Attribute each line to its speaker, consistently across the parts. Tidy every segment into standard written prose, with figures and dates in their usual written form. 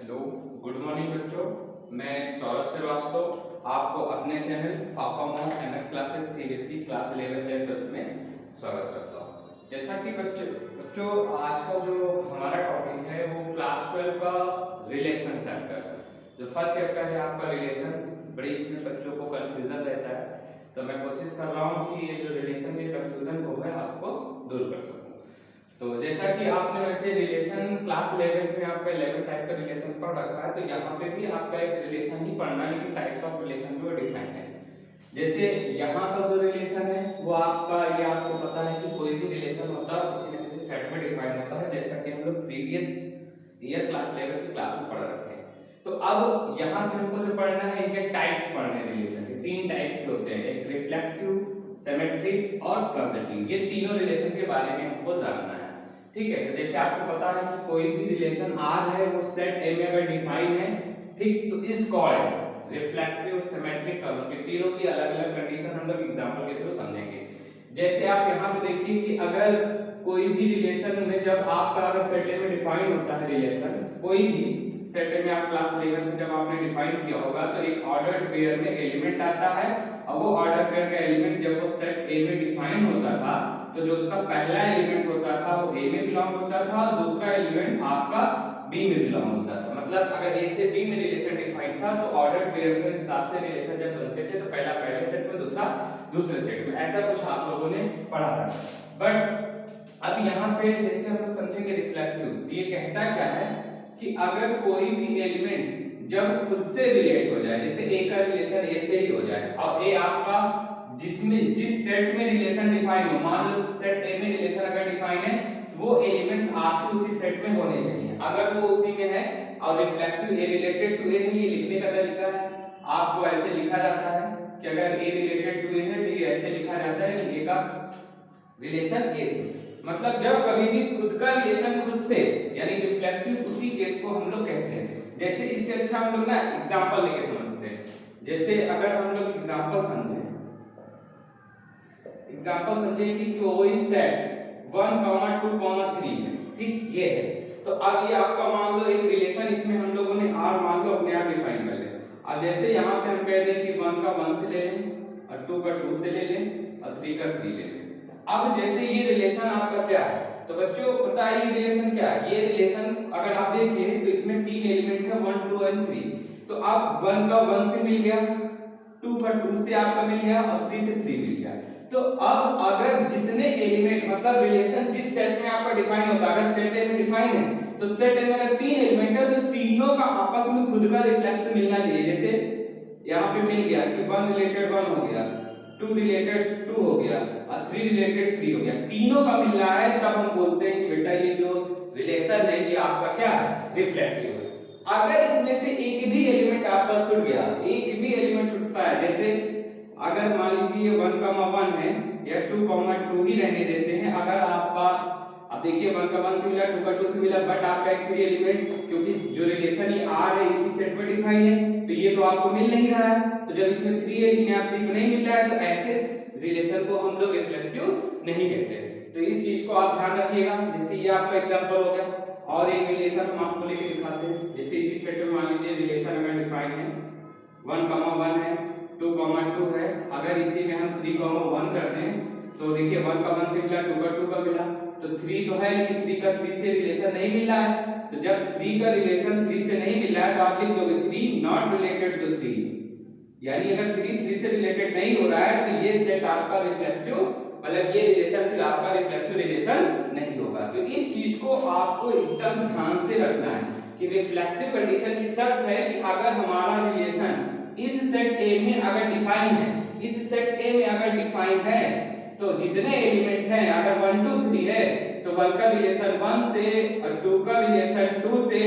Speaker 1: Hello, good morning बच्चों। मैं सौरभ श्रीवास्तव आपको अपने चैनल पापा mom MS classes CBSE class 11 12 में स्वागत करता हूँ। जैसा कि बच्चों आज का जो हमारा टॉपिक है वो क्लास 12 का रिलेशन चैप्टर, जो फर्स्ट चैप्टर है आपका रिलेशन। बड़ी इसमें बच्चों को कंफ्यूजन रहता है, तो मैं कोशिश कर रहा हूँ कि ये जो रिलेशन के कंफ्यूजन को है आपको दूर कर सकूँ। तो जैसा कि आपने वैसे रिलेशन क्लास 11 में आपका 11 टाइप का रिलेशन पढ़ रखा है, तो यहाँ पे भी आपका एक रिलेशन ही पढ़ना, लेकिन टाइप्स ऑफ रिलेशन जो डिफाइन है। जैसे यहाँ का जो रिलेशन है वो आपका, ये आपको पता है कि कोई भी रिलेशन होता है किसी न किसी सेट में डिफाइन होता है, जैसा कि हम लोग प्रीवियस ईयर क्लास 11 की क्लास में पढ़ रखे हैं। तो अब यहाँ पे हमको जो पढ़ना है, इनके टाइप्स पढ़ने हैं। रिलेशन के तीन टाइप्स के होते हैं, एक रिफ्लेक्सिव, सिमेट्रिक और ट्रांजिटिव। ये तीनों रिलेशन के बारे में हमको जानना है। ठीक है, तो जैसे आपको पता है कि कोई भी रिलेशन R है वो सेट A में अगर डिफाइन है, ठीक, तो इस कॉल्ड रिफ्लेक्सिव, सिमेट्रिक, ट्रांजिटिव। तीनों की अलग-अलग कंडीशन हम लोग एग्जांपल के थ्रू समझेंगे। जैसे आप यहाँ पे देखिए कि अगर कोई भी रिलेशन में जब आपका अगर सेट A में डिफाइन होता है रिलेशन, कोई भी सेट A में आप क्लास 11 में जब आपने डिफाइन किया होगा, तो एक ऑर्डर्ड पेयर में एलिमेंट आता है, और वो ऑर्डर पेयर का एलिमेंट जब वो सेट A में डिफाइन होता था, तो जो उसका पहला एलिमेंट होता था वो A में बिलोंग होता था, और दूसरा एलिमेंट आपका B में बिलोंग होता था। मतलब अगर A से B में रिलेशन डिफाइन था, तो ऑर्डर पेयर के हिसाब से रिलेशन जब बनते थे, तो पहला पहले सेट में, दूसरा दूसरे सेट में, ऐसा कुछ आप लोगों ने पढ़ा था। बट अब यहाँ पे जैसे हम लोग समझेंगे रिफ्लेक्सिव, ये कहता क्या है कि अगर कोई भी एलिमेंट जब खुद से रिलेट हो जाए, जैसे A का रिलेशन A से ही हो जाए, और A आपका जिसमें जिस सेट में रिलेशन डिफाइन हो, मान लो सेट A में रिलेशन अगर डिफाइन है, तो वो एलिमेंट्स आपके उसी सेट में होने चाहिए। अगर वो उसी में है और reflexive A related to A है, ये लिखने का तरीका है, आपको ऐसे लिखा जाता है कि अगर A रिलेटेड टू A है तो ये ऐसे लिखा जाता है कि A का रिलेशन A से। मतलब जब कभी भी खुद का रिलेशन खुद से, यानी रिफ्लेक्सिव, उसी केस को हम लोग कहते हैं। जैसे इससे अच्छा हम लोग ना एग्जांपल लेके समझते हैं। जैसे अगर हम लोग एग्जांपल समझें कि कोई सेट 1, 2, 3 है, ठीक, ये है। तो अब ये आपका मान लो एक रिलेशन, इसमें हम लोगों ने R मान लो अपने आप डिफाइन कर लिया। अब जैसे यहाँ पे हम कह दें कि 1 का 1 से ले लें, और 2 का 2 से ले लें, और 3 का 3 ले लें। अब जैसे ये रिलेशन आपका क्या है, तो बच्चों पता है ये रिलेशन क्या है? ये रिलेशन अगर आप देखिए तो इसमें तीन एलिमेंट है, 1, 2 और 3। तो अब 1 का 1 से मिल गया, 2 का 2 से आपका मिल गया, और 3 से 3 मिल गया। तो अब अगर जितने एलिमेंट, मतलब रिलेशन जिस सेट में आपका डिफाइन होता है, अगर सेट ए में डिफाइन है, तो सेट ए में अगर तीन एलिमेंट है, तो तीनों का आपस में खुद का रिफ्लेक्शन मिलना चाहिए। जैसे यहाँ पे मिल गया कि 1 रिलेटेड 1 हो गया, 2 रिलेटेड 2 हो गया, और 3 रिलेटेड 3 हो गया, तीनों का मिल रहा है, तब हम बोलते हैं कि बेटा ये जो रिलेशन है ये आपका क्या है? रिफ्लेक्सिव है। अगर इसमें से एक भी एलिमेंट आपका छूट गया, एक भी एलिमेंट छूटता है, जैसे अगर मान लीजिए 1, 1 है या 2, 2 ही रहने देते हैं, अगर आपका, अब देखिए 1 का 1 से मिला, 2 का 2 से मिला, बट आपका एक 3 एलिमेंट, क्योंकि जो रिलेशन ये R है इसी सेट में डिफाइन है, तो ये तो आपको मिल नहीं रहा है। तो जब इसमें 3 है लेकिन यहाँ 3 को नहीं मिल रहा है, तो ऐसे रिलेशन को हम लोग रिफ्लेक्सिव नहीं कहते। तो इस चीज को आप ध्यान रखिएगा। जैसे ये आपका एग्जांपल हो गया, और एक रिलेशन हम आपको लेके दिखाते हैं। जैसे इसी सेट में मान लीजिए रिलेशन अगर डिफाइन है, 1, 1 है, 2, 2 है, अगर इसी में हम 3, 1 कर दें, तो देखिए 1 का 1 से मिला, 2 का 2 का मिला, तो 3 तो है लेकिन 3 का 3 से रिलेशन नहीं मिल रहा है। तो जब 3 का रिलेशन 3 से नहीं मिल रहा है, तो आप लिख दोगे 3 नॉट रिलेटेड टू 3, यानी अगर 3 से रिलेटेड नहीं हो रहा है, तो ये सेट आपका रिफ्लेक्सिव, मतलब ये रिलेशन फिर आपका रिफ्लेक्सिव रिलेशन नहीं होगा। तो इस चीज को आपको एकदम ध्यान से रखना है कि रिफ्लेक्सिव कंडीशन की शर्त है कि अगर हमारा रिलेशन इस सेट A में अगर डिफाइन है, इस सेट A में अगर डिफाइन है, तो जितने एलिमेंट हैं, अगर 1, 2, 3 है, तो 1 का रिलेशन 1 से, और 2 का रिलेशन 2 से,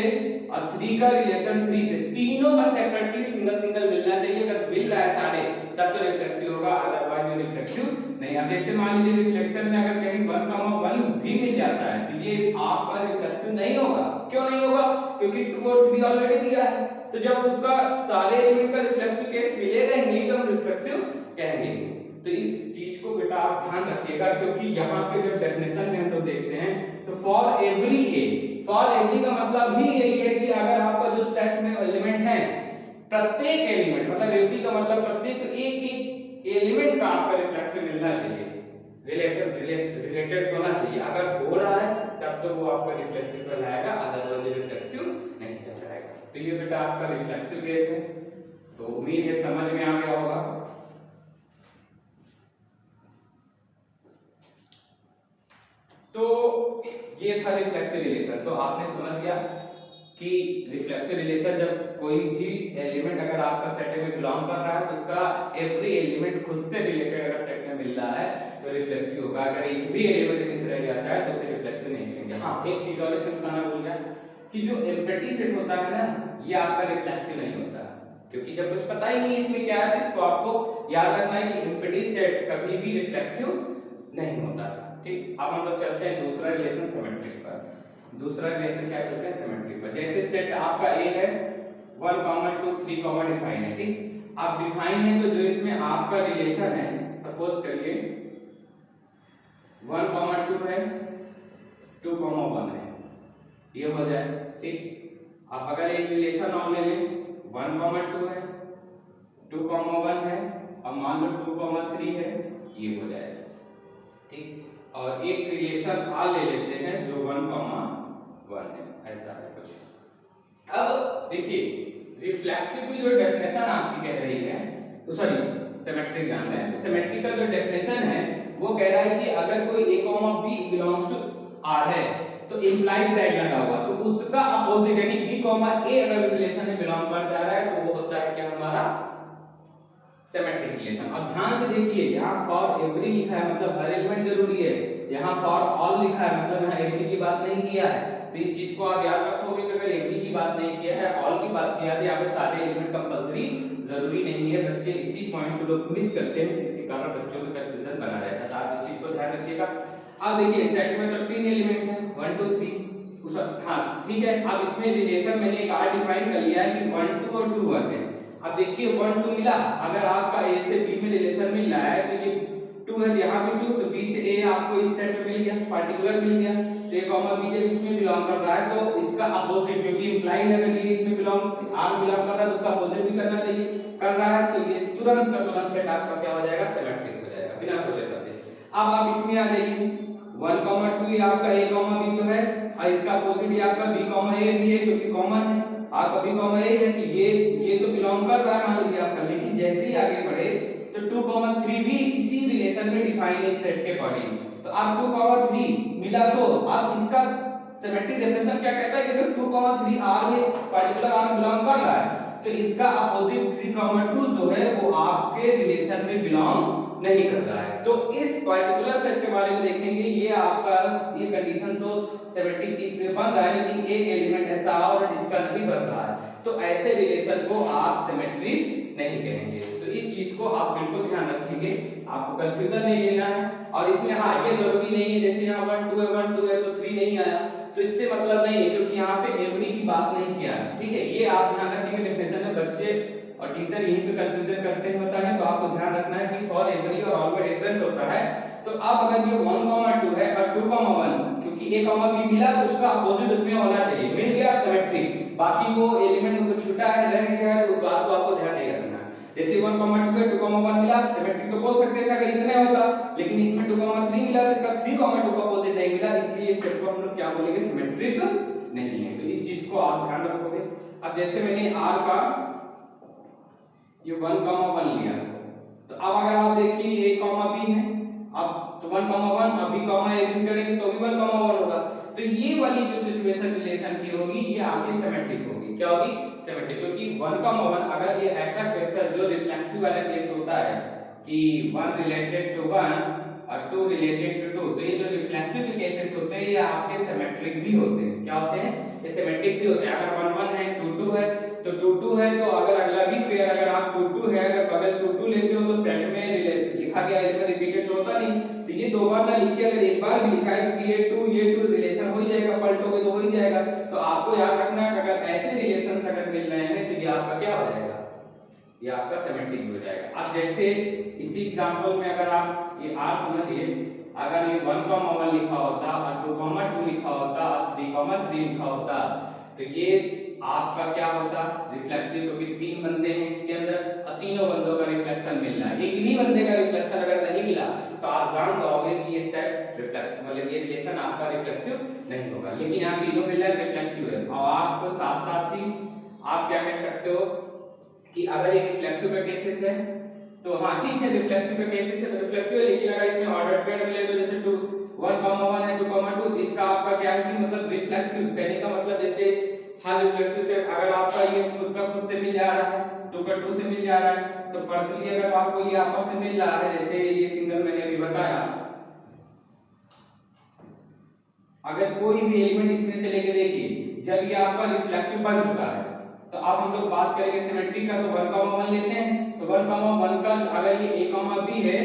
Speaker 1: और 3 का रिलेशन 3 से, तीनों का सेपरेटली सिंगल सिंगल मिलना चाहिए। अगर मिल रहा है सारे, तब तो रिफ्लेक्सिव होगा, अदरवाइज ये रिफ्लेक्सिव नहीं। अब जैसे मान लीजिए रिफ्लेक्शन में अगर कहीं 1, 1 भी मिल जाता है, तो ये आपका रिफ्लेक्सिव नहीं होगा। क्यों नहीं होगा? क्योंकि 2 और 3 ऑलरेडी दिया है। तो जब उसका सारे एलिमेंट का रिफ्लेक्सिव केस मिलेगा ही नहीं, तो हम रिफ्लेक्सिव कहेंगे। तो इस चीज को बेटा आप ध्यान रखिएगा, क्योंकि यहाँ पे जब डेफिनेशन में हम लोग देखते हैं, तो for every A, for every का मतलब भी यही है कि अगर आपका जो प्रत्येक एलिमेंट मतलब एवरी का मतलब प्रत्येक एक एक एलिमेंट का आपका रिफ्लेक्सिव मिलना चाहिए, रिलेटेड होना चाहिए। अगर हो रहा है तब तो वो आपका रिफ्लेक्सिव कहलाएगा, अदरवाइज रिफ्लेक्सिव नहीं कहलाएगा। तो ये बेटा आपका रिफ्लेक्सिव केस है। तो उम्मीद है समझ में आ गया होगा। तो ये था रिफ्लेक्सिव रिलेशन। तो आपने समझ गया कि रिफ्लेक्सिव रिलेशन जब कोई भी एलिमेंट अगर आपका सेट में बिलोंग कर रहा है तो उसका एवरी एलिमेंट खुद से रिलेटेड अगर सेट में मिल रहा है तो रिफ्लेक्सिव होगा। अगर एक भी एलिमेंट मिस रह जाता है तो उसे रिफ्लेक्सिव नहीं कहेंगे। हाँ, एक चीज और इसमें बताना भूल गया कि जो एम्प्टी सेट होता है ना, ये आपका रिफ्लेक्सिव नहीं होता, क्योंकि जब कुछ पता ही नहीं इसमें क्या है तो इसको आपको याद रखना है कि एम्प्टी सेट कभी भी रिफ्लेक्सिव नहीं होता। ठीक, अब हम लोग चलते हैं दूसरा रिलेशन सिमेट्रिक पर। दूसरा रिलेशन क्या करते हैं सिमेट्रिक पर। जैसे सेट आपका ए है 1, 2, 3 डिफाइन है। ठीक, आप डिफाइन है तो जो इसमें आपका रिलेशन है, सपोज करिए 1, 2 है, 2, 1 है, ये हो जाए। ठीक, आप अगर एक रिलेशन और ले लें 1, 2 है, 2, 1 है और मान लो 2, 3 है, ये हो जाए। ठीक, और एक रिलेशन आ ले लेते हैं जो 1, 1 है, ऐसा है कुछ। अब देखिए रिफ्लेक्सिव की जो डेफिनेशन आपकी कह रही है, तो सॉरी सिमेट्रिक जान रहे हैं, सिमेट्रिक का जो डेफिनेशन है वो कह रहा है कि अगर कोई a, b belongs to R है तो इंप्लाइज दैट लगा हुआ तो उसका अपोजिट यानी b, a अगर रिलेशन में बिलोंग कर जा रहा है तो वो होता है क्या हमारा सिमेट्रिक रिलेशन। अब ध्यान से देखिए यहाँ फॉर एवरी लिखा है मतलब हर एलिमेंट जरूरी है, यहाँ फॉर ऑल लिखा है मतलब यहाँ एवरी की बात नहीं किया है। तो इस चीज को आप याद रखोगे कि अगर एवरी की बात नहीं किया है, ऑल की बात किया है, यहाँ पे सारे एलिमेंट कंपलसरी जरूरी नहीं है। बच्चे इसी पॉइंट को लोग मिस करते हैं जिसके कारण बच्चों में कंफ्यूजन बना रहता है। तो आप इस चीज को ध्यान रखिएगा। अब देखिए सेट में तो 3 एलिमेंट है 1, 2, 3। हाँ ठीक है, अब इसमें रिलेशन मैंने एक आर डिफाइन कर लिया है कि 1, 2 और 2, 1 है। अब देखिए 1, 2 मिला, अगर आपका a से b में रिलेशन मिल रहा है तो ये 2 है, यहाँ भी 2, तो b से a आपको इस सेट में मिल गया, पार्टिकुलर मिल गया। तो a, b जब इसमें बिलोंग कर रहा है तो इसका अपोजिट, क्योंकि इंप्लाइड है अगर ये इसमें बिलोंग r बिलोंग कर रहा है तो उसका अपोजिट भी करना चाहिए, कर रहा है, तो ये तुरंत का तुरंत सेट आपका क्या हो जाएगा सिमेट्रिक हो जाएगा बिना सोचे समझे। अब आप इसमें आ जाइए 1, 2 ये आपका a, b तो है और इसका अपोजिट ये आपका b, a भी है क्योंकि कॉमन है। आपका b, a है कि ये तो बिलोंग कर रहा है मान लीजिए आपका, लेकिन जैसे ही आगे बढ़े तो 2, 3 भी इसी रिलेशन में डिफाइन है इस सेट के अकॉर्डिंग। तो अब 2, 3 मिला तो अब इसका सिमेट्रिक डेफिनेशन क्या कहता है कि अगर 2, 3 R में पर्टिकुलर R में बिलोंग कर रहा है तो इसका अपोजिट 3, 2 जो है वो आपके रिलेशन में बिलोंग नहीं कर रहा है। तो इस पर्टिकुलर सेट के बारे में देखेंगे, ये आपका ये कंडीशन तो सिमेट्रिक की इसमें बन रहा है, लेकिन एक एलिमेंट ऐसा और है जिसका नहीं बन रहा है, तो ऐसे रिलेशन को आप सिमेट्रिक नहीं कहेंगे। तो इस चीज को आप बिल्कुल ध्यान रखेंगे, आपको कंफ्यूजन नहीं लेना है। और इसमें हाँ ये जरूरी नहीं है जैसे यहाँ 1, 2 है तो 3 नहीं आया तो इससे मतलब नहीं है, क्योंकि यहाँ पे एवरी की बात नहीं किया है। ठीक है, ये आप ध्यान रखेंगे डेफिनेशन में बच्चे और टीचर यहीं पे कंफ्यूजन करते हैं बताने, तो आपको ध्यान रखना है कि फॉर एवरी और ऑल में डिफरेंस होता है। तो अब अगर ये 1, 2 है और 2, 1 क्योंकि a, b मिला तो उसका अपोजिट उसमें होना चाहिए, मिल गया सिमेट्रिक। बाकी वो एलिमेंट में कुछ छूटा है रह गया है तो उस बात को आपको ध्यान नहीं रखना है। जैसे 1, 2 है 2, 1 मिला सिमेट्रिक तो बोल सकते थे अगर इतने होता, लेकिन इसमें 2, 3 मिला तो इसका 3, 2 का अपोजिट नहीं मिला, इसलिए इस सेट को हम लोग क्या बोलेंगे सिमेट्रिक नहीं है। तो इस चीज को आप ध्यान रखोगे। अब जैसे मैंने r का ये 1, 1 लिया तो अब अगर आप देखिए a, b है, अब तो 1, 1 अब b, a भी करेंगे तो भी 1, 1 होगा। तो ये वाली जो सिचुएशन रिलेशन की होगी ये आपकी सिमेट्रिक होगी। क्या होगी सिमेट्रिक, क्योंकि 1, 1 अगर ये ऐसा क्वेश्चन जो रिफ्लेक्सिव वाला केस होता है कि 1 रिलेटेड टू 1 और 2 रिलेटेड टू 2, तो ये जो रिफ्लेक्सिव के केसेस होते हैं ये आपके सिमेट्रिक भी होते हैं। क्या होते हैं ये सिमेट्रिक भी होते हैं। अगर 1, 1 है 2, 2 है तो 2, 2 है तो अगर अगला भी पेयर अगर आप 2, 2 है अगर बगल 2, 2 लेते हो तो सेट में लिखा गया एलिमेंट रिपीटेड तो होता नहीं, तो ये दो बार ना लिख के अगर एक बार भी लिखा है तो ये 2 रिलेशन हो ही जाएगा, पलटोगे तो हो ही जाएगा। तो आपको याद रखना है कि अगर ऐसे रिलेशंस अगर मिल रहे हैं तो ये आपका क्या हो जाएगा, ये आपका सिमेट्रिक हो जाएगा। अब जैसे इसी एग्जांपल में अगर आप ये r समझिए, अगर ये 1, 1 लिखा होता और 2, 2 लिखा होता और 3, 3 लिखा होता तो ये आपका क्या होता रिफ्लेक्सिव, क्योंकि तीन बंदे हैं इसके अंदर और तीनों बंदों का रिफ्लेक्शन मिल रहा है। एक भी बंदे का रिफ्लेक्शन अगर नहीं मिला तो आप जान जाओगे कि ये सेट रिफ्लेक्सिव मतलब ये रिलेशन आपका रिफ्लेक्सिव नहीं होगा। लेकिन यहाँ तीनों मिल रहा है रिफ्लेक्सिव है। और आपको साथ साथ ही आप क्या कह सकते हो कि अगर ये रिफ्लेक्सिव का केसेस है तो हाँ ठीक है, रिफ्लेक्सिव का केसेस है तो रिफ्लेक्सिव है, लेकिन अगर इसमें ऑर्डर पेयर मिले तो जैसे 2 1,1 है 2,2 तो इसका आपका क्या है कि मतलब रिफ्लेक्सिव कहने का मतलब जैसे हर रिफ्लेक्सिव से अगर आपका ये खुद का खुद से मिल जा रहा है 2 का 2 से मिल जा रहा है तो पर्सनली अगर आपको ये आपस में मिल रहा है जैसे ये सिंगल मैंने अभी बताया, अगर कोई भी एलिमेंट इसमें से लेके देखिए जब ये आपका रिफ्लेक्सिव बन चुका है तो अब हम लोग बात करेंगे सिमेट्रिक का, तो 1,1 लेते हैं तो 1,1 का अगर ये a, b है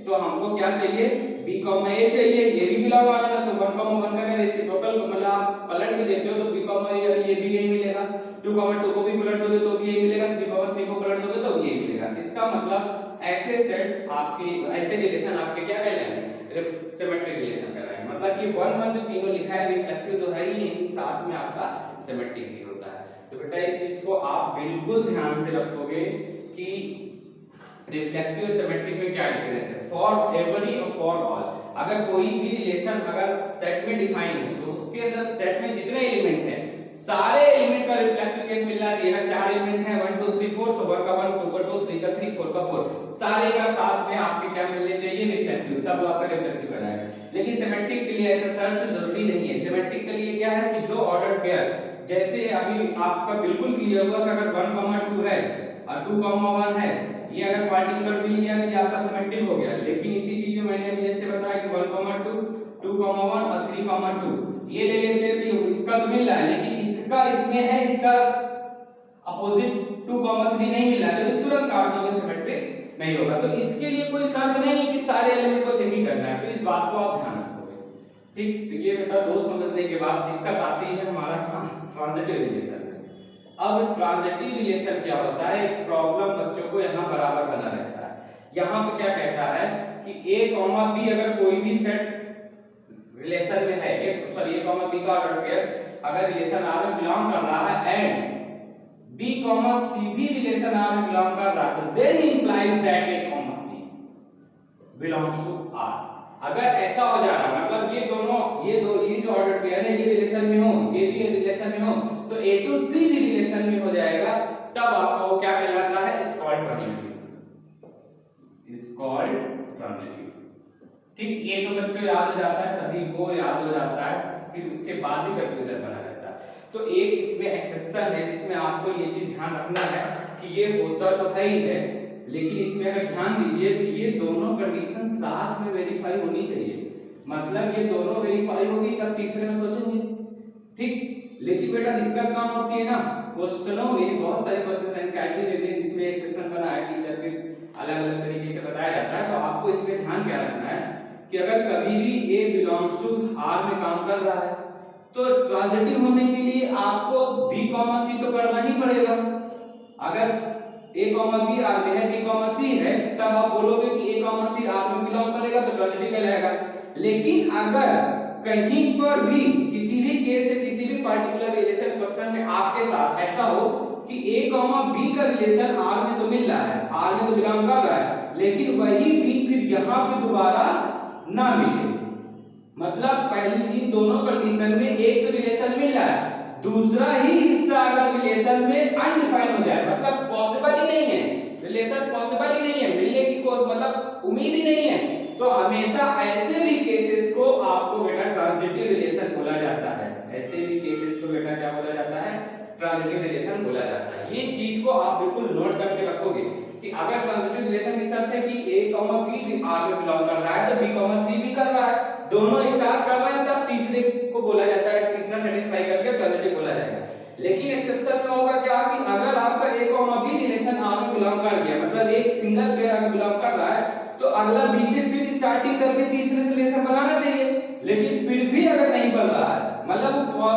Speaker 1: तो हमको क्या चाहिए b, a चाहिए, ये भी बिलोंग आ रहा है तो 1,1 का अगर रेसिप्रोकल मतलब आप पलट भी देते हो तो b, a ये भी यही मिलेगा, 2,2 को भी पलट दोगे तो भी यही मिलेगा, 3,3 को पलट दोगे तो भी यही मिलेगा। इसका मतलब ऐसे सेट्स आपके ऐसे रिलेशन आपके क्या कहलाएंगे सिमेट्रिक रिलेशन कहलाएंगे। मतलब कि 1 1 जो तीनों लिखा है रिफ्लेक्सिव तो है ही नहीं, साथ में आपका सिमेट्रिक भी होता है। तो बेटा इस चीज को आप बिल्कुल ध्यान से रखोगे कि रिफ्लेक्सिव और सिमेट्रिक में क्या डिफरेंस है फॉर एवरी और फॉर ऑल। अगर कोई भी रिलेशन अगर सेट में डिफाइन है तो उसके अंदर सेट में जितने एलिमेंट हैं सारे एलिमेंट का रिफ्लेक्सिव केस मिलना चाहिए ना। 4 एलिमेंट है 1 2 3 4 तो 1 का 1 2 का 2 3 का 3 4 का 4 सारे का साथ में आपके क्या मिलने चाहिए रिफ्लेक्सिव, तब आपका रिफ्लेक्सिव कराएगा। लेकिन सिमेट्रिक के लिए ऐसा शर्त जरूरी नहीं है। सिमेट्रिक के लिए क्या है कि जो ऑर्डर पेयर जैसे अभी आपका बिल्कुल क्लियर हुआ कि अगर 1,2 है और 2,1 है ये अगर पार्टिकुलर मिल गया तो ये आपका सिमेट्रिक हो गया। लेकिन इसी चीज में मैंने अभी जैसे बताया कि 1,2 2,1 और 3,2 ये ले लेते हैं तो इसका तो मिल रहा है लेकिन इसका इसमें है इसका अपोजिट 2,3 नहीं मिल रहा है तो तुरंत काट दोगे सिमेट्रिक नहीं होगा। तो इसके लिए कोई शर्त नहीं है कि सारे एलिमेंट को चेक ही करना है, तो इस बात को आप ध्यान रखोगे। ठीक, तो ये बेटा दो समझने के बाद दिक्कत आती है हमारा ट्रांजिटिव रिलेशन। अब ट्रांजिटिव रिलेशन क्या होता है, एक प्रॉब्लम बच्चों को यहाँ बराबर बना रहता है। यहाँ पे क्या कहता है कि a, b अगर कोई भी सेट रिलेशन में है a, b का ऑर्डर पेयर अगर रिलेशन R में बिलोंग कर रहा है एंड b, c भी रिलेशन R में बिलोंग कर रहा है तो then implies that a, c belongs to R। अगर ऐसा हो जा रहा है मतलब ये जो ऑर्डर पेयर है ये रिलेशन में हो ये भी रिलेशन में हो तो A to C भी रिलेशन में हो जाएगा, तब आपका वो क्या कहलाता है इज कॉल्ड ट्रांजिटिव। ठीक, ये तो बच्चों याद हो जाता है, सभी को याद हो जाता है, फिर उसके बाद ही कंफ्यूजन बना रहता है। तो एक इसमें एक्सेप्शन है जिसमें आपको ये चीज ध्यान रखना है कि ये होता तो है ही है लेकिन इसमें अगर ध्यान दीजिए तो ये दोनों कंडीशन साथ में वेरीफाई होनी चाहिए। मतलब ये दोनों वेरीफाई होगी तब तीसरे में सोचेंगे। ठीक, लेकिन बेटा दिक्कत कहां होती है ना क्वेश्चनों में, बहुत सारे क्वेश्चन एनसीईआरटी में भी जिसमें एक सेक्शन बना है टीचर के अलग-अलग तरीके से बताया जाता है। तो आपको इसमें ध्यान क्या रखना है कि अगर कभी भी A बिलोंग्स टू R में काम कर रहा है तो ट्रांजिटिव होने के लिए आपको B, C तो करना ही पड़ेगा। अगर A, B R में है, B, C है तब आप बोलोगे कि A, C R में बिलोंग करेगा तो ट्रांजिटिव कहलाएगा। लेकिन अगर कहीं पर भी किसी भी केस से किसी भी पार्टिकुलर रिलेशन क्वेश्चन में आपके साथ ऐसा हो कि A, B का रिलेशन R में तो मिल रहा है, R में तो बिलोंग कर रहा है लेकिन वही B फिर यहाँ पे दोबारा ना मिले, मतलब पहली ही दोनों कंडीशन में एक तो रिलेशन मिल रहा है दूसरा ही हिस्सा अगर रिलेशन में अनडिफाइन हो जाए मतलब पॉसिबल ही नहीं है, रिलेशन पॉसिबल ही नहीं है, मिलने की कोई मतलब उम्मीद ही नहीं है, तो हमेशा ऐसे भी केसेस को आपको बेटा ट्रांजिटिव रिलेशन बोला जाता है। ऐसे भी केसेस को बेटा क्या बोला जाता है ट्रांजिटिव रिलेशन बोला जाता है। ये चीज को आप बिल्कुल नोट करके रखोगे कि अगर ट्रांजिटिव रिलेशन की शर्त है कि A, B R में बिलोंग कर रहा है तो B, C भी कर रहा है, दोनों एक साथ कर रहे हैं तब तीसरे को बोला जाता है, तीसरा सेटिस्फाई करके ट्रांजिटिव बोला जाएगा। लेकिन एक्सेप्शन में होगा क्या कि अगर आपका A, B रिलेशन R में बिलोंग कर गया मतलब एक सिंगल पेयर अगर बिलोंग कर रहा है तो अगला B से फिर स्टार्टिंग करके तीसरे से रिलेशन बनाना चाहिए, लेकिन फिर भी अगर नहीं बन रहा है मतलब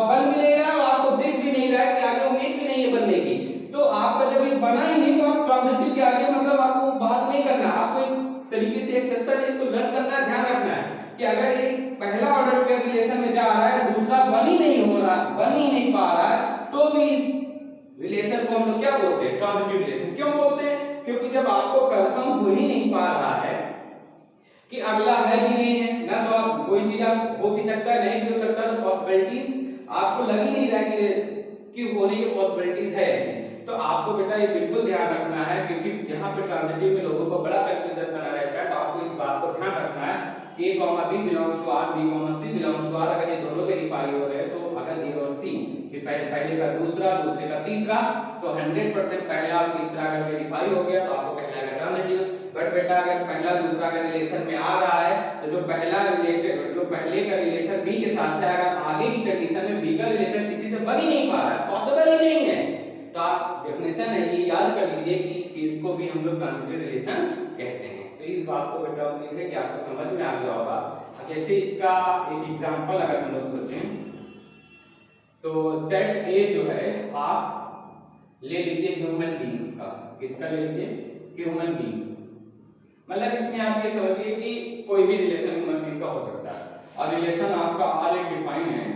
Speaker 1: बन भी नहीं रहा है और आपको दिख भी नहीं रहा है कि आगे उम्मीद भी नहीं है बनने की, तो आपका जब ये बना ही नहीं तो आप ट्रांजिटिव के आगे मतलब आपको बात नहीं करना, आपको एक तरीके से एक्सेप्शन है इसको लर्न करना है, ध्यान रखना है कि अगर एक पहला ऑर्डर पेयर रिलेशन में जा रहा है दूसरा बन ही नहीं हो रहा बन ही नहीं पा रहा है तो भी इस रिलेशन को हम लोग क्या बोलते हैं, ट्रांजिटिव रिलेशन। क्यों बोलते हैं? क्योंकि जब आपको कंफर्म हो ही नहीं पा रहा है कि अगला है ही नहीं है ना, तो आप कोई चीज आप हो भी सकता है नहीं भी हो सकता, तो पॉसिबिलिटीज आपको लग ही नहीं रहा कि होने की पॉसिबिलिटीज है ऐसी। तो आपको बेटा ये बिल्कुल ध्यान रखना है, क्योंकि यहाँ पे ट्रांजिटिव में लोगों को बड़ा कंफ्यूजन बना रहता है। तो आपको इस बात को ध्यान रखना है कि A, B belongs to R, B, C belongs to R। अगर ये दोनों वेरीफाई हो रहे हैं, तो अगर A और C कि पहले का दूसरा, दूसरे का तीसरा, तो 100% पहला और तीसरा अगर वेरीफाई हो गया तो आपको कहलाएगा ट्रांजिटिव। बट बेटा अगर पहला दूसरा का रिलेशन में आ रहा है, तो जो पहले का रिलेशन B के साथ है, अगर आगे की कंडीशन में B का रिलेशन किसी से बन ही नहीं पा रहा है, पॉसिबल ही नहीं है, तो आप डेफिनेशन है ये याद कर लीजिए कि इस केस को भी हम लोग ट्रांजिटिव रिलेशन कहते हैं। तो इस बात को बेटा उम्मीद है कि आपको समझ में आ गया होगा। जैसे इसका एक एग्जांपल अगर हम लोग सोचें, तो सेट ए जो है आप ले लीजिए ह्यूमन बीइंग्स का। किसका ले लीजिए? Human beings. मतलब इसमें आप ये समझिए कि कोई भी रिलेशन ह्यूमन बीइंग का हो सकता है, और रिलेशन आपका आर एक डिफाइन है,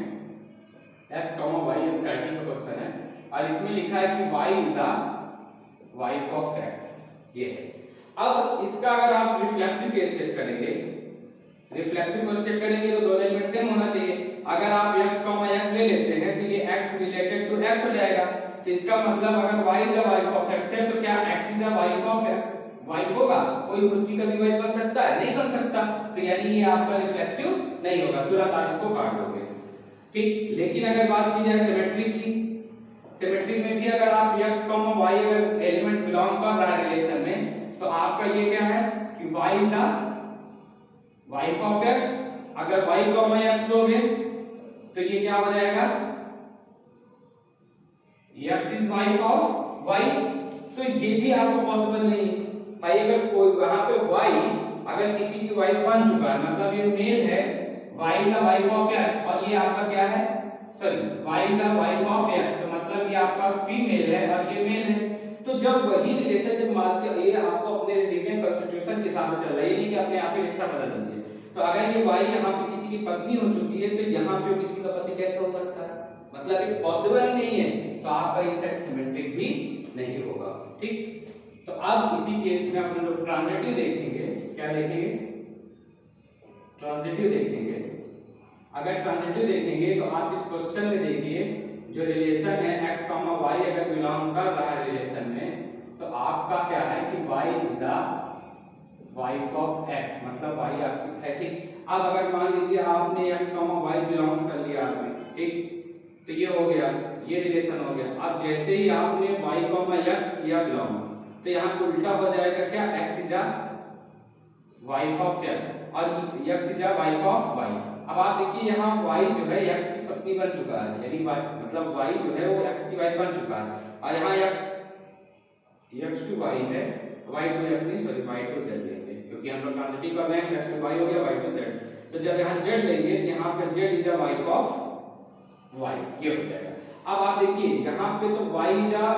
Speaker 1: x, y एनसीईआरटी का क्वेश्चन है, और इसमें लिखा है कि y is a wife of x। ये है। अब इसका अगर आप रिफ्लेक्सिव केस चेक करेंगे, रिफ्लेक्सिव केस चेक करेंगे तो दोनों एलिमेंट सेम होना चाहिए। अगर आप x, x ले लेते हैं तो ये x रिलेटेड टू x हो जाएगा। तो इसका मतलब अगर y is a wife of x है, तो क्या x is a wife of wife होगा? कोई खुद की कभी वाइफ बन सकता है? नहीं बन सकता। तो यानी ये आपका रिफ्लेक्सिव नहीं होगा, तुरंत आप इसको काट दोगे। ठीक। लेकिन अगर बात की जाए सिमेट्रिक की, सिमेट्रिक में भी अगर आप x, y अगर एलिमेंट बिलोंग कर रहा है रिलेशन में, तो आपका ये क्या है कि y is a wife of x। अगर y, x लोगे तो ये क्या हो जाएगा? x is wife of y। तो ये भी आपको पॉसिबल नहीं है भाई। अगर कोई वहां पे y अगर किसी की वाइफ बन चुका है, मतलब ये मेल है, y is a wife of x, और ये आपका क्या है, sorry y is a wife of x, तो मतलब ये आपका फीमेल है और ये मेल है। तो जब वही रिलेशन जब मान के ये आपको अपने रिलीजन कॉन्स्टिट्यूशन के हिसाब से चल रहा है, ये नहीं कि अपने आप ही रिश्ता बदल दीजिए। तो अगर ये y यहाँ पे किसी की पत्नी हो चुकी है, तो यहाँ पे किसी का पति कैसे हो सकता है? मतलब ये पॉसिबल ही नहीं है। तो आपका ये सेट सिमेट्रिक भी नहीं होगा। ठीक। तो अब इसी केस में अपन लोग ट्रांजिटिव देखेंगे। क्या देखेंगे? ट्रांजिटिव देखेंगे। अगर ट्रांजिटिव देखेंगे तो आप इस क्वेश्चन में देखिए, जो रिलेशन है x, y अगर बिलोंग कर रहा है रिलेशन में, तो आपका क्या है कि y is a wife of x, मतलब y आपकी है। ठीक। अब अगर मान लीजिए आपने x, y बिलोंग्स कर लिया आपने, ठीक, तो ये हो गया, ये रिलेशन हो गया। अब जैसे ही आपने y, x किया बिलोंग, तो यहाँ पे उल्टा हो जाएगा क्या, x is a wife of x और x is a wife of y। अब आप देखिए यहाँ y जो है x की पत्नी बन चुका है, यानी मतलब y जो है वो x की वाइफ बन चुका है, और यहाँ x टू y है, y टू x नहीं, सॉरी y टू z लेंगे, क्योंकि हम लोग ट्रांजिटिव कर रहे हैं, x टू y हो गया, y टू z। तो जब यहाँ z लेंगे तो यहाँ पे z is a wife of y, ये हो जाएगा। अब आप देखिए यहाँ पे तो y is a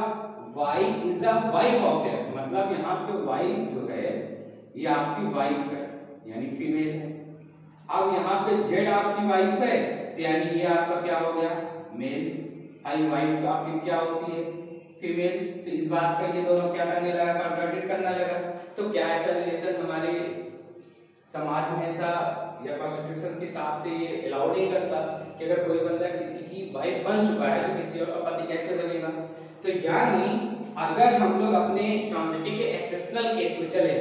Speaker 1: wife of x, मतलब यहाँ पे y जो है ये आपकी वाइफ है, यानी फीमेल है। अब यहाँ पे z आपकी वाइफ है, तो यानी ये आपका क्या हो गया, मेल। आई वाइफ आपकी क्या होती है, फीमेल। तो इस बात का ये दोनों क्या करने लगा, कॉन्ट्राडिक्ट करने लगा। तो क्या ऐसा रिलेशन हमारे समाज में ऐसा या कॉन्स्टिट्यूशन के हिसाब से ये अलाउ नहीं करता कि अगर कोई बंदा किसी की वाइफ बन चुका है तो किसी और का पति कैसे बनेगा? तो यानी अगर हम लोग अपने ट्रांजिटिव के एक्सेप्शनल केस में चले,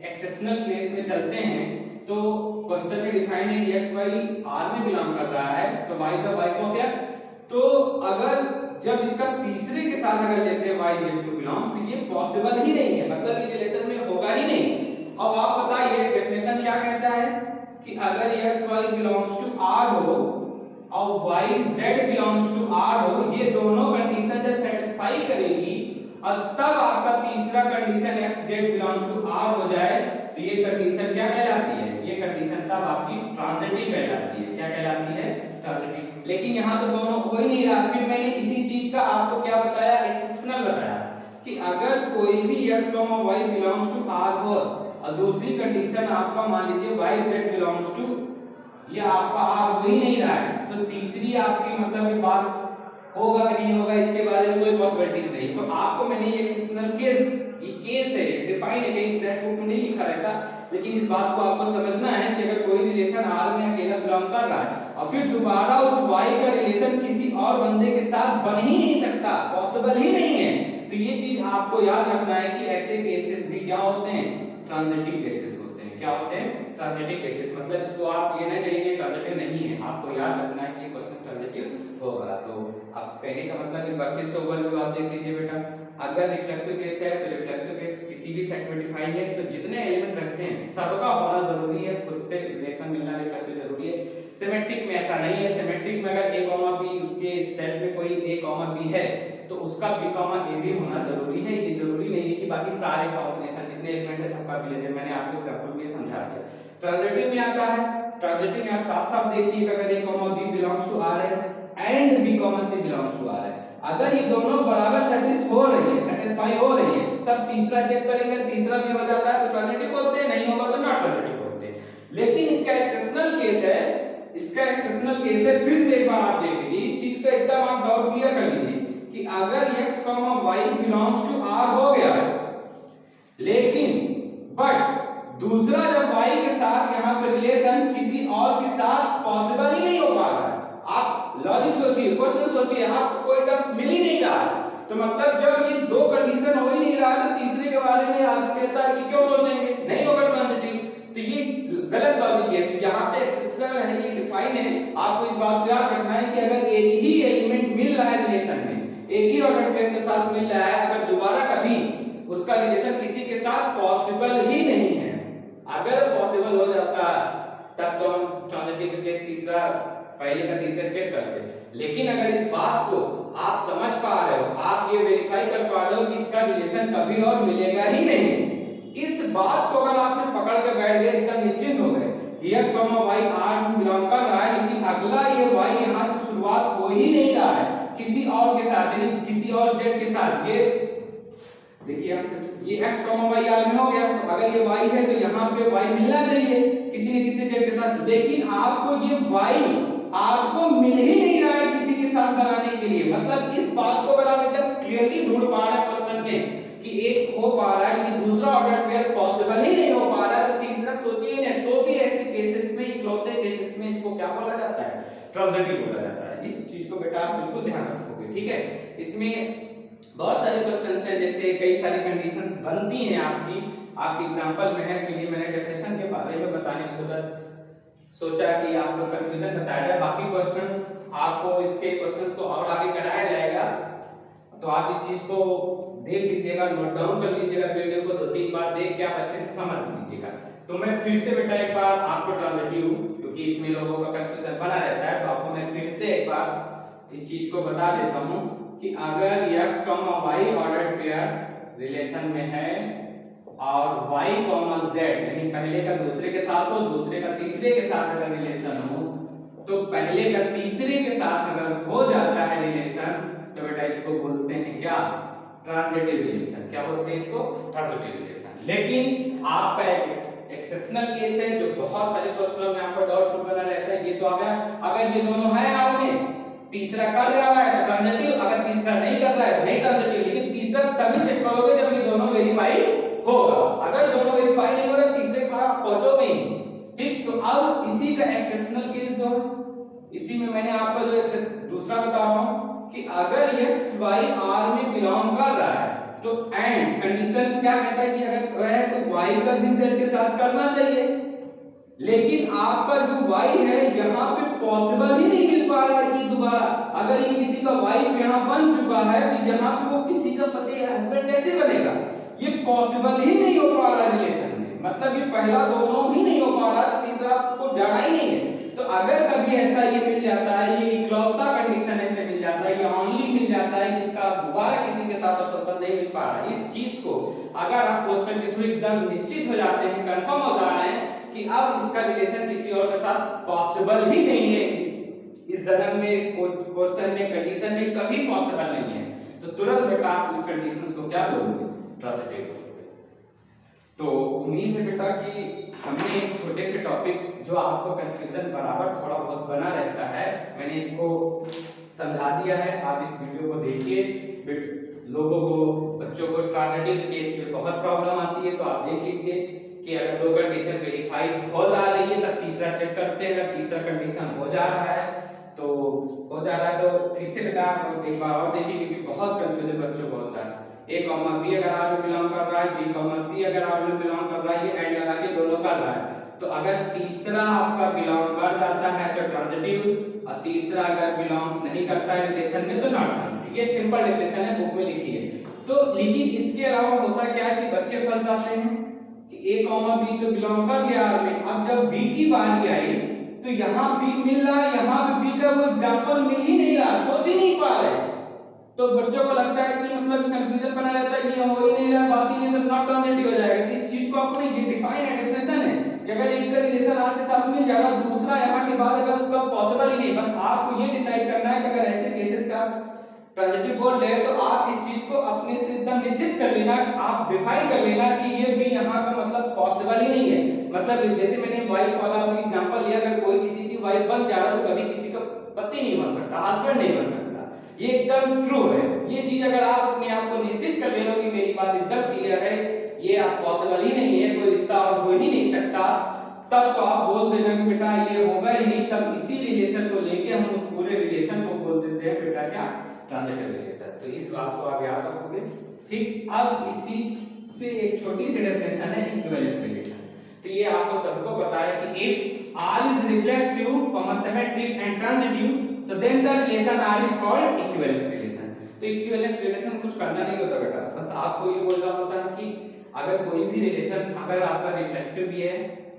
Speaker 1: एक्सेप्शनल केस में चलते हैं, तो क्वेश्चन में डिफाइन है कि x, y R में बिलोंग कर रहा है, तो y is the wife of x। तो अगर जब इसका तीसरे के साथ अगर लेते हैं y z टू बिलोंग, तो ये पॉसिबल ही नहीं है, मतलब ये रिलेशन में होगा ही नहीं। अब आप बताइए डेफिनेशन क्या कहता है कि अगर x, y belongs to R हो और y, z belongs to R हो, ये दोनों कंडीशन जब सेटिस्फाई करेगी और तब आपका तीसरा condition x, z belongs to R हो जाए, तो ये कंडीशन क्या कहलाती है, ये कंडीशन तब आपकी ट्रांजिटिव कहलाती है। क्या कहलाती है? ट्रांजिटिव। लेकिन यहाँ तो दोनों हो ही नहीं रहा। फिर मैंने इसी चीज का आपको क्या बताया, एक्सेप्शनल बताया कि अगर कोई भी x, y belongs to R हो और दूसरी कंडीशन आपका मान लीजिए y, z बिलोंग्स टू, ये आपका R हो ही नहीं रहा है, तो तीसरी आपकी मतलब ये बात होगा कि नहीं होगा इसके बारे में कोई पॉसिबिलिटीज नहीं। तो आपको मैंने ये एक्सेप्शनल केस, ये केस है, डिफाइन है, कहीं एग्जैक्ट बुक में नहीं लिखा रहता, लेकिन इस बात को आपको समझना है कि अगर कोई रिलेशन R में अकेला बिलोंग कर रहा है और फिर दोबारा उस Y का रिलेशन किसी और बंदे के साथ बन ही नहीं सकता, पॉसिबल ही नहीं है, तो ये चीज आपको याद रखना है कि ऐसे केसेस भी क्या होते हैं, ट्रांजिटिव केसेस होते हैं। क्या होते हैं? Transitive cases. मतलब इसको आप ये ना कहिए ट्रांजिटिव नहीं है, आपको याद रखना है कि क्वेश्चन ट्रांजिटिव होगा। तो अब कहने का मतलब एक बार फिर से ओवरव्यू आप देख लीजिए बेटा। अगर रिफ्लेक्सिव केस है तो रिफ्लेक्सिव केस किसी भी सेट में डिफाइन है, तो जितने एलिमेंट रखते हैं सबका होना जरूरी है, खुद से रिलेशन मिलना रिफ्लेक्सिव जरूरी है। सिमेट्रिक में ऐसा नहीं है। सिमेट्रिक में अगर a, b उसके सेट में कोई a, b है तो उसका b, a भी होना जरूरी है। ये जरूरी नहीं है कि बाकी सारे कॉम्बिनेशन जितने एलिमेंट है सबका भी ले, मैंने आपको एग्जांपल में समझा दिया। ट्रांजिटिव में आता है, ट्रांजिटिव में आप साफ-साफ देखिए अगर a, b belongs to R है and b, c belongs to R है, अगर ये दोनों बराबर सेटिस्फाई हो रही है तब तीसरा चेक करेंगे, तीसरा भी हो जाता है तो ट्रांजिटिव बोलते हैं, नहीं होगा तो नॉट ट्रांजिटिव बोलते हैं। लेकिन इसका एक्सेप्शनल केस है, इसका एक्सेप्शनल केस है, फिर से एक बार आप देख लीजिए इस चीज को एकदम आप डाउट क्लियर कर लीजिए कि अगर x, y belongs to R हो गया है, लेकिन बट दूसरा जब y के साथ यहाँ पे रिलेशन किसी और के साथ पॉसिबल ही नहीं हो पा रहा है, आप लॉजिक सोचिए, क्वेश्चन सोचिए, आपको कोई टर्म्स मिल ही नहीं रहा है, तो मतलब जब ये दो कंडीशन हो ही नहीं रहा है तो तीसरे के बारे में आदमी कहता है कि क्यों सोचेंगे, नहीं होगा ट्रांजिटिव। तो ये गलत लॉजिक है। तो यहाँ पे एक्सेप्शनल है कि डिफाइन है, आपको इस बात को याद रखना है कि अगर एक ही एलिमेंट मिल रहा है रिलेशन में, एक ही ऑर्डर पेयर के साथ मिल रहा है, अगर दोबारा कभी उसका रिलेशन किसी के साथ पॉसिबल ही नहीं है, अगर पॉसिबल हो जाता तब तो हम ट्रांजिटिव के केस तीसरा, पहले का तीसरा चेक करते। लेकिन अगर इस बात को आप समझ पा रहे हो, आप ये वेरीफाई कर पा रहे हो कि इसका रिलेशन कभी और मिलेगा ही नहीं, इस बात को अगर आपने पकड़ के बैठ गए, एकदम निश्चिंत हो गए कि x, y R में बिलोंग कर रहा है, लेकिन अगला ये y यहां से शुरुआत हो ही नहीं रहा है किसी और के साथ, यानी किसी और z के साथ। ये देखिए आप, ये x, y R में हो गया, तो अगर ये y है तो यहाँ पे y मिलना चाहिए किसी न किसी z के साथ, लेकिन आपको ये y आपको मिल ही नहीं रहा है किसी के साथ बनाने के लिए। मतलब इस बात को अगर आप एकदम क्लियरली ढूंढ पा रहे हैं क्वेश्चन में कि एक हो पा रहा है कि दूसरा ऑर्डर पेयर पॉसिबल ही नहीं हो पा रहा है, तो तीसरा सोचिए ना, तो भी ऐसे केसेस में, इकलौते केसेस में इसको क्या बोला जाता है, ट्रांजिटिव बोला जाता है। इस चीज को बेटा आप बिल्कुल ध्यान रखोगे, ठीक है। इसमें बहुत सारे क्वेश्चंस हैं, जैसे कई सारी कंडीशंस बनती हैं आपकी एग्जांपल में है, तो ये मैंने डेफिनेशन के बारे में बताने की सोचा कि आपको कंफ्यूजन बताया जाए। बाकी क्वेश्चंस आपको, इसके क्वेश्चंस को और आगे कराया जाएगा, तो आप इस चीज को देख लीजिएगा, नोट डाउन कर लीजिएगा, वीडियो को 2-3 बार देख के आप अच्छे से समझ लीजिएगा। तो मैं फिर से बेटा एक बार आपको ट्रांजिटिव, क्योंकि इसमें लोगों का कंफ्यूजन बना रहता है, तो आपको मैं फिर से एक बार इस चीज को बता देता हूं कि अगर x, y ordered pair relation में है और y, z यानी पहले का दूसरे के साथ हो, दूसरे का तीसरे के साथ अगर रिलेशन हो, तो पहले का तीसरे के साथ अगर हो जाता है रिलेशन, तो बेटा इसको बोलते हैं क्या, ट्रांजिटिव रिलेशन। क्या बोलते हैं इसको, ट्रांजिटिव रिलेशन। लेकिन आपका एक्सेप्शनल केस है जो बहुत सारे क्वेश्चनों में आपको डाउटफुल बना रहता है, ये तो आ गया अगर ये दोनों है R में, तीसरा कर रहा है तो ट्रांजिटिव, अगर तीसरा नहीं कर रहा है तो नहीं ट्रांजिटिव। लेकिन तीसरा तभी चेक करोगे जब ये दोनों वेरीफाई होगा, अगर दोनों वेरीफाई नहीं हो रहा तीसरे पर आप पहुंचोगे नहीं, ठीक। तो अब इसी का एक्सेप्शनल केस जो है, इसी में मैंने आपको जो दूसरा बता रहा हूं कि अगर x, y R में बिलोंग कर रहा है तो एंड कंडीशन क्या कहता है कि अगर वह है तो y का भी z के साथ करना चाहिए, लेकिन आपका जो y है यहाँ पे पॉसिबल ही नहीं मिल पा रहा है कि दोबारा अगर ये किसी का वाइफ यहाँ बन चुका है तो यहाँ पे वो किसी का पति हस्बैंड कैसे बनेगा, ये पॉसिबल ही नहीं हो पा रहा रिलेशन में। मतलब ये पहला दोनों ही नहीं हो पा रहा तो तीसरा आपको जाना ही नहीं है। तो अगर कभी ऐसा ये मिल जाता है, ये इकलौता कंडीशन ऐसे मिल जाता है, ये ओनली मिल जाता है जिसका दोबारा किसी के साथ संबंध नहीं मिल पा रहा, इस चीज को अगर आप क्वेश्चन के थ्रू एकदम निश्चित हो जाते हैं, कंफर्म हो जा रहे हैं कि अब इसका रिलेशन किसी और के साथ पॉसिबल ही नहीं है, इस जन्म में, इस क्वेश्चन में, कंडीशन में कभी पॉसिबल नहीं है, तो तुरंत बेटा आप इस कंडीशंस को क्या बोलोगे, ट्रांजिटिव। तो उम्मीद है बेटा कि हमने एक छोटे से टॉपिक जो आपको कंफ्यूजन बराबर थोड़ा बहुत बना रहता है, मैंने इसको समझा दिया है। आप इस वीडियो को देखिए। लोगों को, बच्चों को ट्रांजिटिव केस में बहुत प्रॉब्लम आती है, तो आप देख लीजिए कि अगर दो कंडीशन वेरीफाई हो जा रही है तब तीसरा चेक करते हैं। अगर तीसरा कंडीशन हो जा रहा है तो फिर से बेटा एक बार और देखिए, क्योंकि बहुत कंफ्यूजन बच्चों को होता है। ए कॉमा बी अगर आर में बिलोंग कर रहा है, बी कॉमा सी अगर आर में बिलोंग कर रहा है, ये एंड लगा के दोनों कर रहा है, तो अगर तीसरा आपका बिलोंग कर जाता है तो ट्रांजिटिव, और तीसरा अगर बिलोंग्स नहीं करता है रिलेशन में तो नॉट ट्रांजिटिव। ये सिंपल डेफिनेशन है, बुक में लिखी है। तो लेकिन इसके अलावा होता क्या है कि बच्चे फंस जाते हैं कि ए कॉमा बी तो बिलोंग कर गया आर में, अब जब बी की बारी आई तो यहाँ बी मिल रहा है, यहाँ पे बी का वो एग्जांपल मिल ही नहीं रहा, सोच ही नहीं पा रहे। तो बच्चों को लगता है कि मतलब कंफ्यूजन बना रहता है कि ये हो ही नहीं रहा, बात ही नहीं, तो नॉट ट्रांजिटिव हो जाएगा। तो इस चीज को आपको ये डिफाइन है, डेफिनेशन है कि अगर एक का रिलेशन आर के साथ मिल जाएगा, दूसरा यहाँ के बाद अगर उसका पॉसिबल ही नहीं, बस आपको ये डिसाइड करना है कि अगर ऐसे केसेस का ट्रांजिटिव बोल रहे तो आप इस चीज को अपने से एकदम निश्चित कर लेना, आप डिफाइन कर लेना कि ये भी यहाँ का मतलब पॉसिबल ही नहीं है। मतलब जैसे मैंने वाइफ वाला भी एग्जांपल लिया, अगर कोई किसी की वाइफ बन जा रहा है तो कभी किसी का पति नहीं बन सकता, हस्बैंड नहीं बन सकता। ये एकदम ट्रू है। ये चीज अगर आप अपने आप को निश्चित कर ले लो कि मेरी बात एकदम क्लियर है, ये आप पॉसिबल ही नहीं है, कोई रिश्ता और हो ही नहीं सकता, तब तो आप बोल देना कि बेटा ये होगा ही नहीं। तब इसी रिलेशन को लेके हम उस पूरे रिलेशन को बोल देते हैं बेटा क्या, ट्रांजिटिव रिलेशन। तो इस बात को आप याद रखोगे। ठीक, अब इसी से एक छोटी सी डेफिनेशन है इक्विवेलेंस रिलेशन। तो ये आपको सबको पता है कि if R is reflexive, symmetric and transitive, तो then the relation R is called equivalence relation। तो इक्विवेलेंस रिलेशन कुछ करना नहीं होता बेटा, बस आपको ये बोलना होता है कि अगर कोई भी रिलेशन अगर आपका रिफ्लेक्सिव भी है,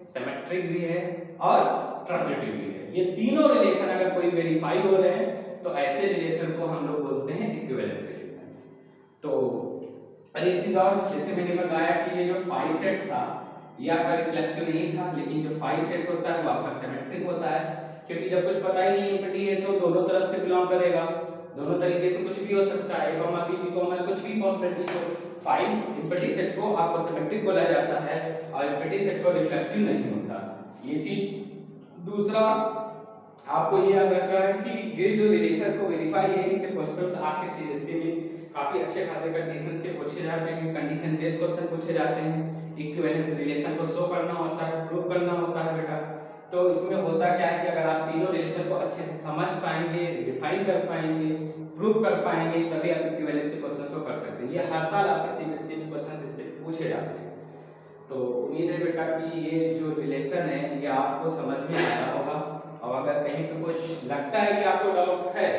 Speaker 1: सिमेट्रिक भी है और ट्रांजिटिव भी है, ये तीनों रिलेशन अगर कोई वेरीफाई हो रहे हैं तो ऐसे रिलेशन को हम लोग बोलते हैं इक्विवेलेंस रिलेशन। तो अरे इसी और जैसे मैंने बताया कि ये जो फाई सेट था ये आपका रिफ्लेक्सिव नहीं था, लेकिन जो फाई सेट होता है वो आपका सिमेट्रिक होता है, क्योंकि जब कुछ पता ही नहीं इम्पटी है तो दोनों तरफ से बिलोंग करेगा, दोनों तरीके से कुछ भी हो सकता है, ए कॉमा बी, बी कॉमा कुछ भी पॉसिबिलिटी। तो फाई इम्पटी सेट को आपको सिमेट्रिक बोला जाता है और इम्पटी सेट को रिफ्लेक्सिव नहीं होता, ये चीज। दूसरा आपको ये याद रखना है कि ये जो रिलेशन को वेरीफाई है, इससे क्वेश्चंस आपके सीएससी में काफी अच्छे खासे कंडीशन के पूछे जाते हैं, कंडीशन बेस्ड क्वेश्चन पूछे जाते हैं। इक्विवेलेंस रिलेशन को शो करना होता है, प्रूव करना होता है बेटा। तो इसमें होता क्या है कि अगर आप तीनों रिलेशन को अच्छे से समझ पाएंगे, डिफाइन कर पाएंगे, प्रूव कर पाएंगे, तभी आप इक्विवेलेंस के क्वेश्चन को कर सकते हैं। ये हर साल आपके सीबीएसई में क्वेश्चन इससे पूछे जाते हैं। तो उम्मीद है बेटा कि ये जो रिलेशन है ये आपको समझ में आया होगा, और अगर कहीं पे कुछ लगता है कि आपको डाउट है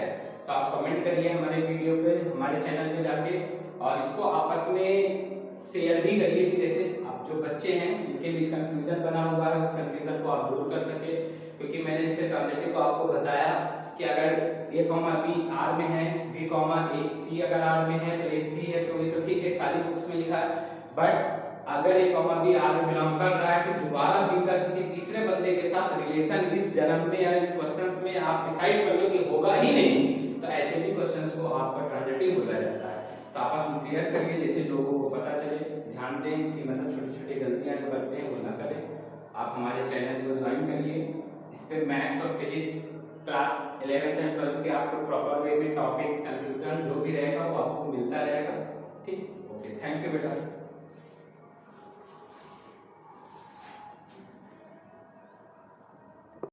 Speaker 1: तो आप कमेंट करिए हमारे वीडियो पे, हमारे चैनल पे जाके, और इसको आपस में शेयर भी करिए कि जैसे आप जो बच्चे हैं उनके भी कंफ्यूजन बना हुआ है उस कंफ्यूजन को आप दूर कर सके। क्योंकि मैंने जैसे ट्रांजिटिव को आपको बताया कि अगर ए कॉमा बी आर में है, बी कॉमा ए सी अगर आर में है तो एक सी है, तो ये तो ठीक है, सारी बुक्स में लिखा है। बट अगर ए कॉमा बी आर में बिलोंग कर रहा है तो दोबारा बी का किसी तीसरे बंदे के साथ रिलेशन इस जन्म में या इस क्वेश्चंस में आप डिसाइड कर लो कि होगा ही नहीं, तो ऐसे भी क्वेश्चंस को आपका ट्रांजिटिव बोला जाता है। तो आपस में शेयर करिए जैसे लोगों को पता चले, ध्यान दें कि मतलब छोटी-छोटी गलतियां जो करते हैं वो ना करें। आप हमारे चैनल को ज्वाइन करिए, इस पे मैथ्स और physics class 11th and 12th के आपको प्रॉपर वे में टॉपिक्स, कंफ्यूजन जो भी रहेगा वो आपको मिलता रहेगा। ठीक, ओके, थैंक यू बेटा।